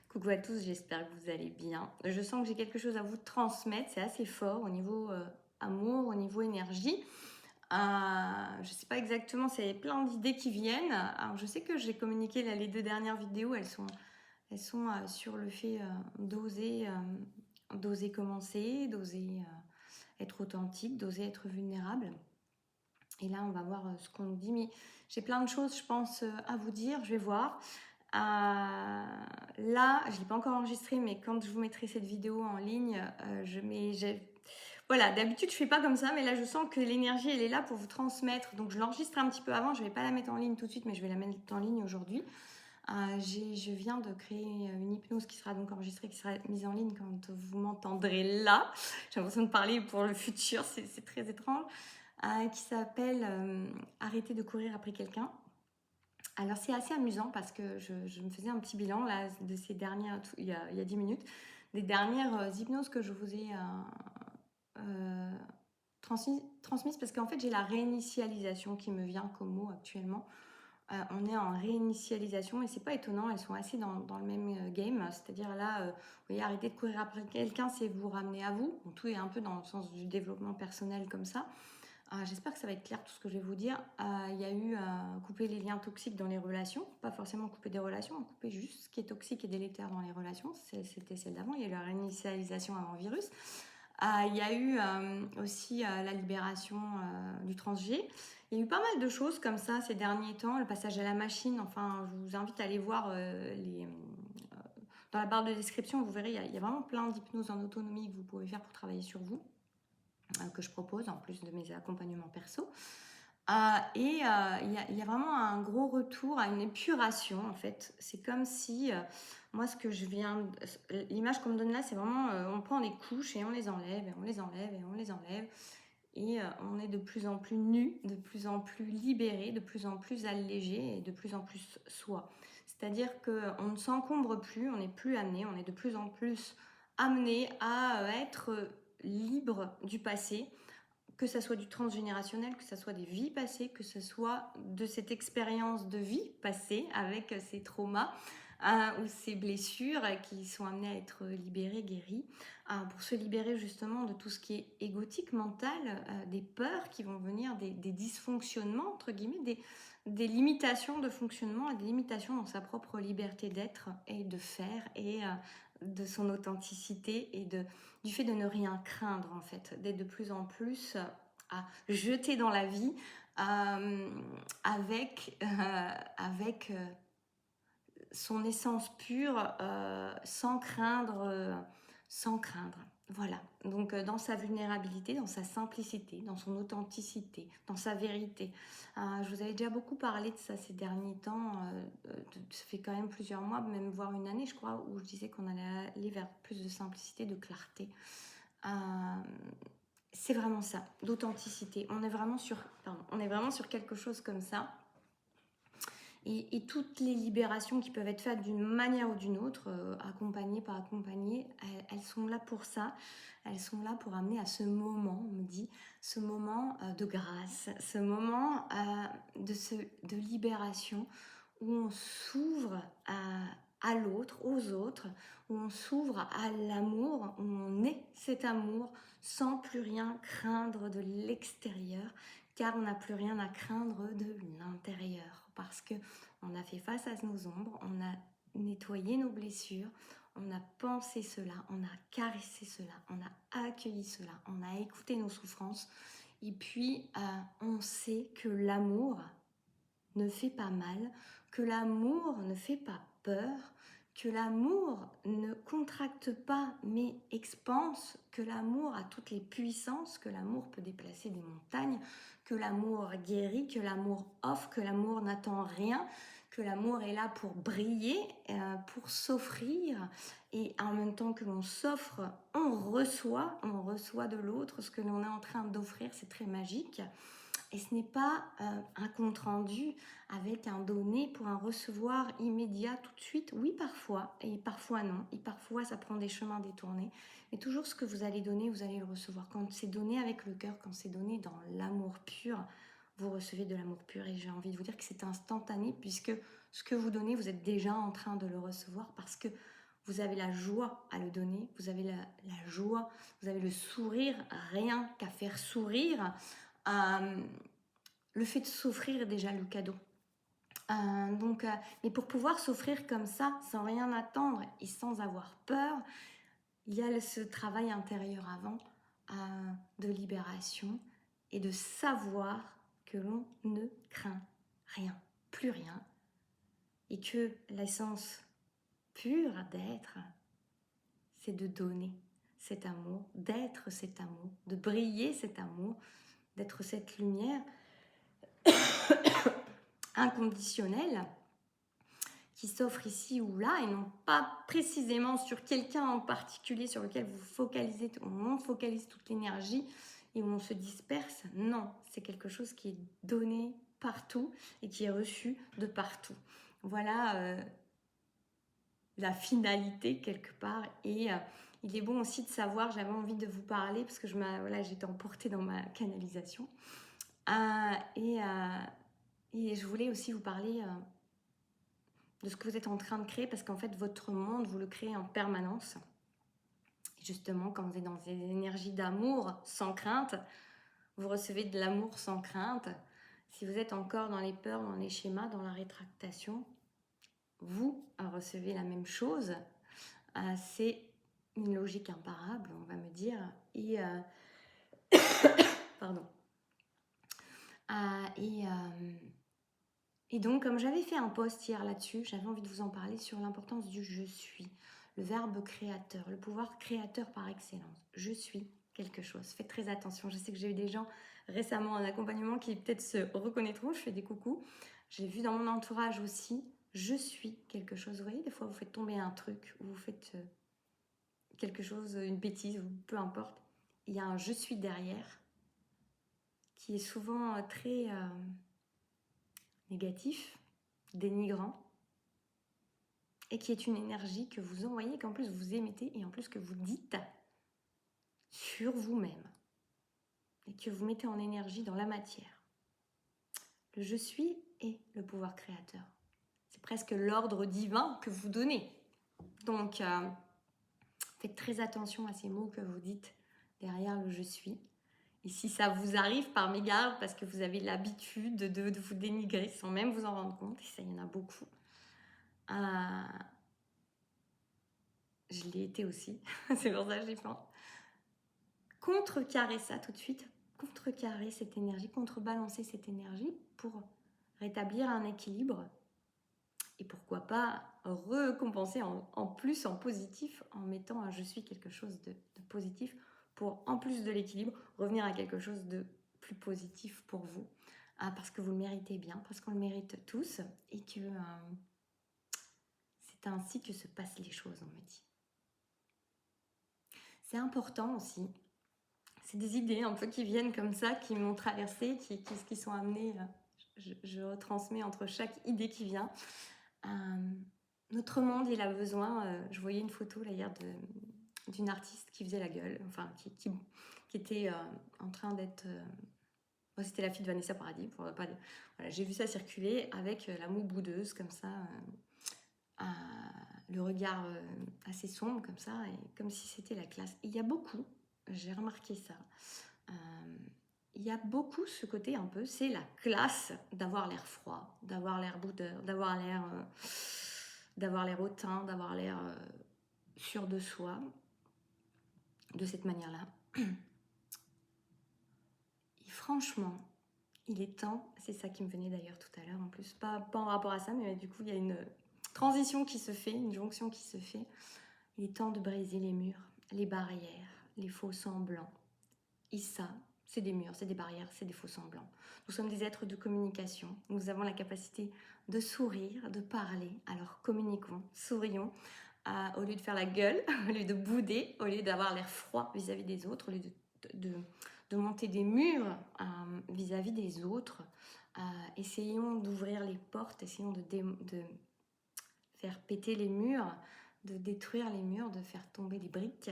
Coucou à tous, j'espère que vous allez bien. Je sens que j'ai quelque chose à vous transmettre, c'est assez fort au niveau amour, au niveau énergie. Je sais pas exactement, c'est plein d'idées qui viennent. Alors je sais que j'ai communiqué là, les 2 dernières vidéos, elles sont sur le fait d'oser commencer, d'oser être authentique, d'oser être vulnérable. Et là, on va voir ce qu'on nous dit. Mais j'ai plein de choses, je pense, à vous dire. Je vais voir. Là, je ne l'ai pas encore enregistré, mais quand je vous mettrai cette vidéo en ligne, voilà, d'habitude, je fais pas comme ça, mais là, je sens que l'énergie, elle est là pour vous transmettre. Donc, je l'enregistre un petit peu avant. Je vais pas la mettre en ligne tout de suite, mais je vais la mettre en ligne aujourd'hui. Je viens de créer une hypnose qui sera donc enregistrée, qui sera mise en ligne quand vous m'entendrez là. J'ai l'impression de parler pour le futur, c'est très étrange. Qui s'appelle Arrêter de courir après quelqu'un. Alors c'est assez amusant parce que je me faisais un petit bilan là, de ces dernières, il y a 10 minutes, des dernières hypnoses que je vous ai transmises parce qu'en fait j'ai la réinitialisation qui me vient comme mot actuellement. On est en réinitialisation et c'est pas étonnant, elles sont assez dans le même game, c'est-à-dire là, vous voyez, arrêter de courir après quelqu'un, c'est vous ramener à vous. Bon, tout est un peu dans le sens du développement personnel comme ça. J'espère que ça va être clair tout ce que je vais vous dire. Il y a eu couper les liens toxiques dans les relations, pas forcément couper des relations, couper juste ce qui est toxique et délétère dans les relations. C'était celle d'avant. Il y a eu la réinitialisation avant le virus. Il y a eu aussi la libération du transg. Il y a eu pas mal de choses comme ça ces derniers temps. Le passage à la machine. Enfin, je vous invite à aller voir dans la barre de description. Vous verrez, il y a vraiment plein d'hypnoses en autonomie que vous pouvez faire pour travailler sur vous, que je propose en plus de mes accompagnements perso. Il y a vraiment un gros retour à une épuration en fait. C'est comme si, moi ce que je viens, l'image qu'on me donne là, c'est vraiment, on prend des couches et on les enlève, et on les enlève, et on les enlève. Et on est de plus en plus nus, de plus en plus libérés, de plus en plus allégés et de plus en plus soi. C'est-à-dire qu'on ne s'encombre plus, on n'est plus amené, on est de plus en plus amené à être libre du passé, que ça soit du transgénérationnel, que ça soit des vies passées, que ce soit de cette expérience de vie passée avec ces traumas ou ces blessures qui sont amenées à être libérées, guéries, pour se libérer justement de tout ce qui est égotique, mental, des peurs qui vont venir, des dysfonctionnements, entre guillemets, des limitations de fonctionnement et des limitations dans sa propre liberté d'être et de faire et de son authenticité et du fait de ne rien craindre en fait, d'être de plus en plus à jeter dans la vie avec son essence pure sans craindre. Voilà. Donc dans sa vulnérabilité, dans sa simplicité, dans son authenticité, dans sa vérité. Je vous avais déjà beaucoup parlé de ça ces derniers temps. Ça fait quand même plusieurs mois, même voire une année, je crois, où je disais qu'on allait aller vers plus de simplicité, de clarté. C'est vraiment ça, l'authenticité. On est vraiment sur quelque chose comme ça. Et toutes les libérations qui peuvent être faites d'une manière ou d'une autre, accompagnées par accompagnées, elles sont là pour ça. Elles sont là pour amener à ce moment, on me dit, ce moment de grâce, ce moment de libération où on s'ouvre à l'autre, aux autres, où on s'ouvre à l'amour, où on est cet amour sans plus rien craindre de l'extérieur, car on n'a plus rien à craindre de l'intérieur, parce que on a fait face à nos ombres, on a nettoyé nos blessures, on a pensé cela, on a caressé cela, on a accueilli cela, on a écouté nos souffrances, et puis on sait que l'amour ne fait pas mal, que l'amour ne fait pas peur, que l'amour ne contracte pas mais expanse, que l'amour a toutes les puissances, que l'amour peut déplacer des montagnes, que l'amour guérit, que l'amour offre, que l'amour n'attend rien, que l'amour est là pour briller, pour s'offrir, et en même temps que l'on s'offre, on reçoit de l'autre ce que l'on est en train d'offrir, c'est très magique. Et ce n'est pas un compte-rendu avec un donné pour un recevoir immédiat tout de suite. Oui, parfois, et parfois non. Et parfois, ça prend des chemins détournés. Mais toujours ce que vous allez donner, vous allez le recevoir. Quand c'est donné avec le cœur, quand c'est donné dans l'amour pur, vous recevez de l'amour pur. Et j'ai envie de vous dire que c'est instantané, puisque ce que vous donnez, vous êtes déjà en train de le recevoir, parce que vous avez la joie à le donner, vous avez la joie, vous avez le sourire, rien qu'à faire sourire. Le fait de s'offrir est déjà le cadeau. Mais pour pouvoir s'offrir comme ça, sans rien attendre et sans avoir peur, il y a ce travail intérieur avant de libération et de savoir que l'on ne craint rien, plus rien, et que l'essence pure d'être, c'est de donner cet amour, d'être cet amour, de briller cet amour, d'être cette lumière inconditionnelle qui s'offre ici ou là et non pas précisément sur quelqu'un en particulier sur lequel vous focalisez, où on focalise toute l'énergie et où on se disperse. Non, c'est quelque chose qui est donné partout et qui est reçu de partout. Voilà la finalité quelque part. Et il est bon aussi de savoir, j'avais envie de vous parler parce que j'étais emportée dans ma canalisation. Et je voulais aussi vous parler de ce que vous êtes en train de créer, parce qu'en fait, votre monde, vous le créez en permanence. Justement, quand vous êtes dans des énergies d'amour sans crainte, vous recevez de l'amour sans crainte. Si vous êtes encore dans les peurs, dans les schémas, dans la rétractation, vous recevez la même chose. C'est une logique imparable, on va me dire. Pardon. Et donc, comme j'avais fait un post hier là-dessus, j'avais envie de vous en parler sur l'importance du « je suis », le verbe créateur, le pouvoir créateur par excellence. Je suis quelque chose. Faites très attention. Je sais que j'ai eu des gens récemment en accompagnement qui peut-être se reconnaîtront. Je fais des coucous. Je l'ai vu dans mon entourage aussi. Je suis quelque chose. Vous voyez, des fois, vous faites tomber un truc ou vous faites quelque chose, une bêtise, ou peu importe. Il y a un « je suis » derrière qui est souvent très négatif, dénigrant, et qui est une énergie que vous envoyez, qu'en plus vous émettez et en plus que vous dites sur vous-même et que vous mettez en énergie dans la matière. Le « je suis » est le pouvoir créateur. C'est presque l'ordre divin que vous donnez. Donc, faites très attention à ces mots que vous dites derrière le « je suis ». Et si ça vous arrive par mégarde, parce que vous avez l'habitude de vous dénigrer sans même vous en rendre compte, et ça, il y en a beaucoup, je l'ai été aussi, c'est pour ça que j'y pense. Contrecarrer ça tout de suite, contrecarrer cette énergie, contrebalancer cette énergie pour rétablir un équilibre et pourquoi pas récompenser en plus en positif en mettant un « je suis » quelque chose de positif pour, en plus de l'équilibre, revenir à quelque chose de plus positif pour vous. Parce que vous le méritez bien, parce qu'on le mérite tous et que c'est ainsi que se passent les choses, on me dit. C'est important aussi. C'est des idées un peu qui viennent comme ça, qui m'ont traversé, qui sont amenées. Je retransmets entre chaque idée qui vient. Notre monde, il a besoin. Je voyais une photo là hier d'une artiste qui faisait la gueule, enfin qui était en train d'être. C'était la fille de Vanessa Paradis. Voilà, j'ai vu ça circuler avec la moue boudeuse comme ça. Le regard assez sombre comme ça, et comme si c'était la classe. Et il y a beaucoup, j'ai remarqué ça, il y a beaucoup ce côté un peu, c'est la classe d'avoir l'air froid, d'avoir l'air boudeur, d'avoir l'air hautain, d'avoir l'air sûr de soi, de cette manière-là. Et franchement, il est temps, c'est ça qui me venait d'ailleurs tout à l'heure en plus, pas en rapport à ça, mais du coup il y a une transition qui se fait, une jonction qui se fait. Il est temps de briser les murs, les barrières, les faux semblants. Et ça, c'est des murs, c'est des barrières, c'est des faux semblants. Nous sommes des êtres de communication. Nous avons la capacité de sourire, de parler. Alors communiquons, sourions, au lieu de faire la gueule, au lieu de bouder, au lieu d'avoir l'air froid vis-à-vis des autres, au lieu de monter des murs vis-à-vis des autres. Essayons d'ouvrir les portes, essayons de faire péter les murs, de détruire les murs, de faire tomber les briques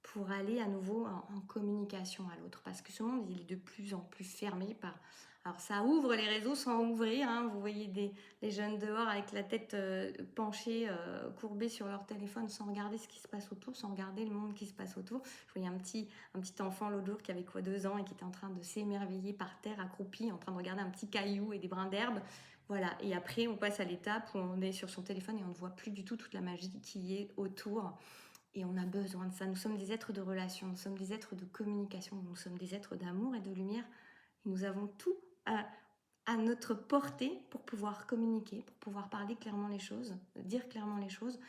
pour aller à nouveau en communication à l'autre. Parce que ce monde, il est de plus en plus fermé Alors ça ouvre les réseaux sans ouvrir, hein. Vous voyez des jeunes dehors avec la tête penchée, courbée sur leur téléphone sans regarder ce qui se passe autour, sans regarder le monde qui se passe autour. Je voyais un petit enfant l'autre jour qui avait quoi, 2 ans et qui était en train de s'émerveiller par terre, accroupi, en train de regarder un petit caillou et des brins d'herbe. Voilà, et après on passe à l'étape où on est sur son téléphone et on ne voit plus du tout toute la magie qui est autour. Et on a besoin de ça. Nous sommes des êtres de relation, nous sommes des êtres de communication, nous sommes des êtres d'amour et de lumière. Et nous avons tout à notre portée pour pouvoir communiquer, pour pouvoir parler clairement les choses, dire clairement les choses,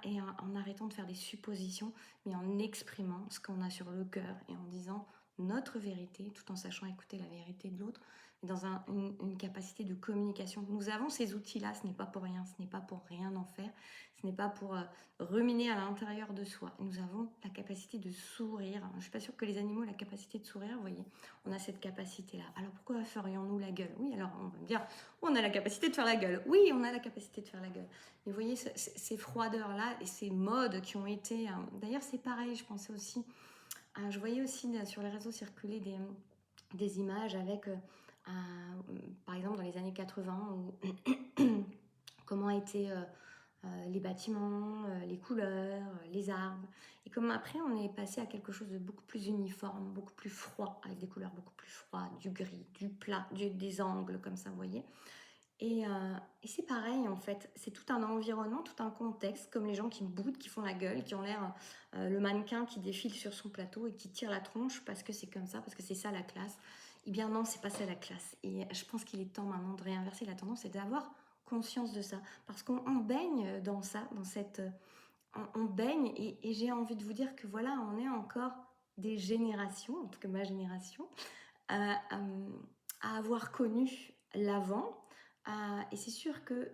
et en arrêtant de faire des suppositions, mais en exprimant ce qu'on a sur le cœur et en disant notre vérité, tout en sachant écouter la vérité de l'autre, et dans une capacité de communication. Nous avons ces outils-là, ce n'est pas pour rien, ce n'est pas pour rien en faire, ce n'est pas pour ruminer à l'intérieur de soi. Nous avons la capacité de sourire. Je ne suis pas sûre que les animaux aient la capacité de sourire, vous voyez. On a cette capacité-là. Alors pourquoi ferions-nous la gueule? Oui, alors on va me dire, on a la capacité de faire la gueule. Oui, on a la capacité de faire la gueule. Mais vous voyez, ces froideurs-là et ces modes qui ont été... D'ailleurs, c'est pareil, je pensais aussi... je voyais aussi sur les réseaux circuler des images avec, par exemple, dans les années 80, où comment étaient les bâtiments, les couleurs, les arbres. Et comme après, on est passé à quelque chose de beaucoup plus uniforme, beaucoup plus froid, avec des couleurs beaucoup plus froides, du gris, du plat, des angles comme ça, vous voyez. Et c'est pareil en fait, c'est tout un environnement, tout un contexte, comme les gens qui boudent, qui font la gueule, qui ont l'air le mannequin qui défile sur son plateau et qui tire la tronche parce que c'est comme ça, parce que c'est ça la classe. Eh bien non, c'est pas ça la classe. Et je pense qu'il est temps maintenant de réinverser la tendance et d'avoir conscience de ça. Parce qu'on baigne dans ça, dans cette... on baigne et j'ai envie de vous dire que voilà, on est encore des générations, en tout cas ma génération, à avoir connu l'avant. Et c'est sûr que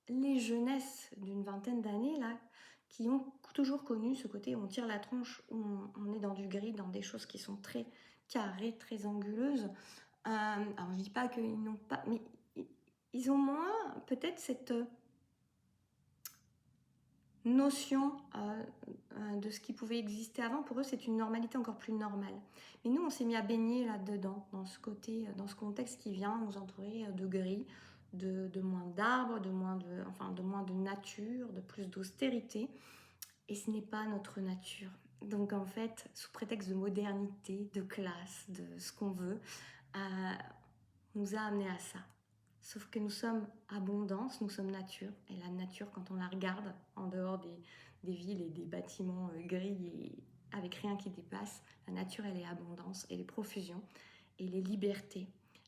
les jeunesses d'une vingtaine d'années, là, qui ont toujours connu ce côté où on tire la tronche, où on est dans du gris, dans des choses qui sont très carrées, très anguleuses. Alors je dis pas qu'ils n'ont pas... Mais ils ont moins peut-être cette notion de ce qui pouvait exister avant. Pour eux, c'est une normalité encore plus normale. Mais nous, on s'est mis à baigner là-dedans, dans ce côté, dans ce contexte qui vient nous entourer de gris, de moins d'arbres, de moins de nature, de plus d'austérité. Et ce n'est pas notre nature. Donc en fait, sous prétexte de modernité, de classe, de ce qu'on veut, nous a amené à ça. Sauf que nous sommes abondance, nous sommes nature. Et la nature, quand on la regarde en dehors des villes et des bâtiments gris et avec rien qui dépasse, la nature, elle est abondance, elle est profusion, elle est liberté,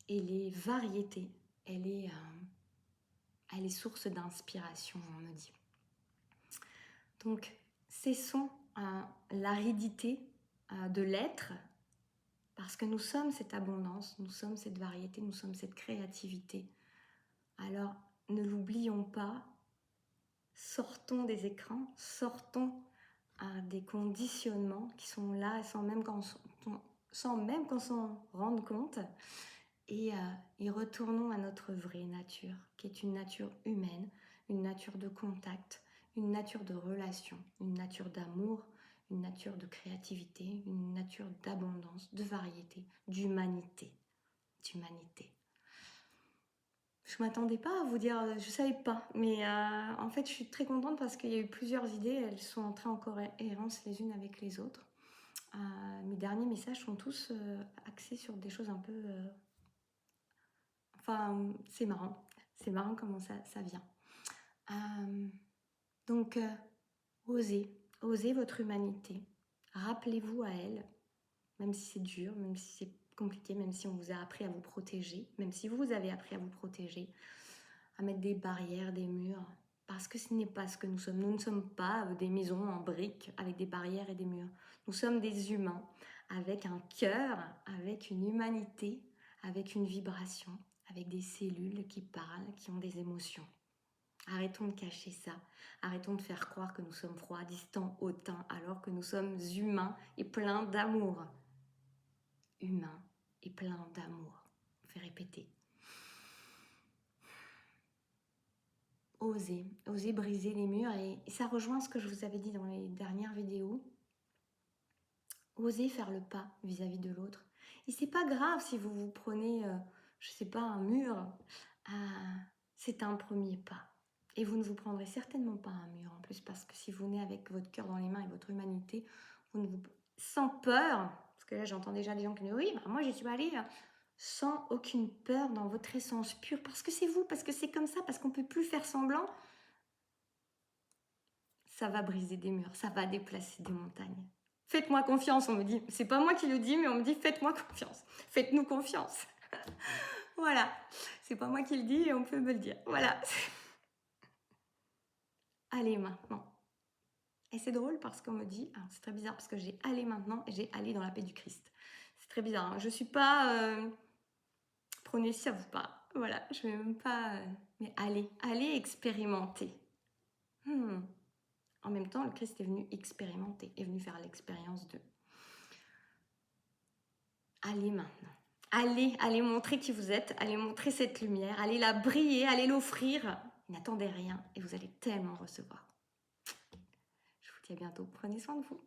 elle est variété, elle est source d'inspiration, on me dit. Donc, cessons l'aridité de l'être, parce que nous sommes cette abondance, nous sommes cette variété, nous sommes cette créativité. Alors, ne l'oublions pas, sortons des écrans, sortons des conditionnements qui sont là sans même qu'on s'en rende compte et retournons à notre vraie nature, qui est une nature humaine, une nature de contact, une nature de relation, une nature d'amour, une nature de créativité, une nature d'abondance, de variété, d'humanité. Je ne m'attendais pas à vous dire, je ne savais pas, mais en fait je suis très contente parce qu'il y a eu plusieurs idées, elles sont entrées en cohérence les unes avec les autres. Mes derniers messages sont tous axés sur des choses un peu... Enfin, c'est marrant comment ça vient. Donc, osez votre humanité, rappelez-vous à elle, même si c'est dur, même si c'est compliqué, même si on vous a appris à vous protéger, même si vous avez appris à vous protéger, à mettre des barrières, des murs, parce que ce n'est pas ce que nous sommes. Nous ne sommes pas des maisons en briques avec des barrières et des murs. Nous sommes des humains avec un cœur, avec une humanité, avec une vibration, avec des cellules qui parlent, qui ont des émotions. Arrêtons de cacher ça. Arrêtons de faire croire que nous sommes froids, distants, hautains, alors que nous sommes humains et pleins d'amour. Humains et pleins d'amour. On fait répéter. Osez briser les murs et ça rejoint ce que je vous avais dit dans les dernières vidéos. Osez faire le pas vis-à-vis de l'autre Et c'est pas grave si vous vous prenez, je sais pas, un mur. C'est un premier pas. Et vous ne vous prendrez certainement pas un mur en plus, parce que si vous venez avec votre cœur dans les mains et votre humanité, vous ne vous... sans peur, parce que là j'entends déjà des gens qui disent oui, bah, moi j'y suis allée sans aucune peur, dans votre essence pure, parce que c'est vous, parce que c'est comme ça, parce qu'on ne peut plus faire semblant, ça va briser des murs, ça va déplacer des montagnes. Faites-moi confiance, on me dit. C'est pas moi qui le dis, mais on me dit faites-moi confiance. Faites-nous confiance. Voilà. C'est pas moi qui le dis et on peut me le dire. Voilà. Allez maintenant. Et c'est drôle parce qu'on me dit, c'est très bizarre parce que j'ai allé maintenant et j'ai allé dans la paix du Christ. C'est très bizarre. Hein. Je suis pas... prenez si ça vous parle. Voilà. Je vais même pas... mais allez expérimenter. En même temps, le Christ est venu expérimenter, est venu faire l'expérience de... Allez maintenant. Allez montrer qui vous êtes, allez montrer cette lumière, allez la briller, allez l'offrir. N'attendez rien et vous allez tellement recevoir. Je vous dis à bientôt. Prenez soin de vous.